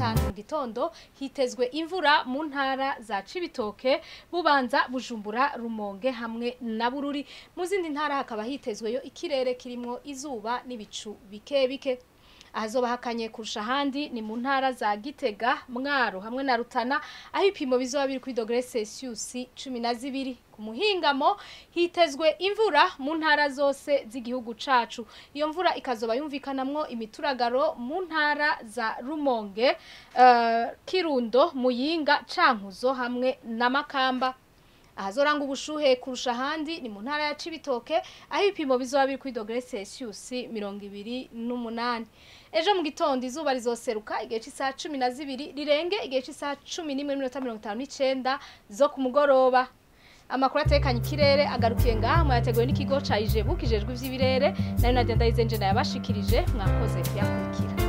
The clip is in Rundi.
gatanu mu gitondo hitezwe imvura mu ntara za Cibitoke, Bubanza, Bujumbura, Rumonge hamwe na Bururi. Mu zindi ntara hakaba hitezweyo ikirere kirimo izuba n'ibicu bike bike. Ahazoba hakanye kurusha handi ni mu ntara za Gitega, Mwaro hamwe na Rutana, aho ipimo bizoba biri kuri °C 12. Ku muhingamo hitezwe imvura mu ntara zose z'igihugu cacu. Iyo mvura ikazoba yumvikanamwo imituragaro mu ntara za Rumonge, Kirundo, Muyinga, Cankuzo hamwe na Makamba. Ahazoranga ubushuhe kurusha handi ni mu ntara ya Cibitoke, aho ibipimo bizoba biri kuri °C 28. Ejo mu gitondo izuba rizoseruka igihe cy'isaha 12 rirenge igihe cy'isaha 11:59 zo ku mugoroba. Amakuru atekanye ikirere agarukiye ngaha mu yateguwe n'ikigo ca Ijebu kijejwe ivy'ibirere, nayo Nadia Ndayizenje yabashikirije. Mwakoze kuyakurikira.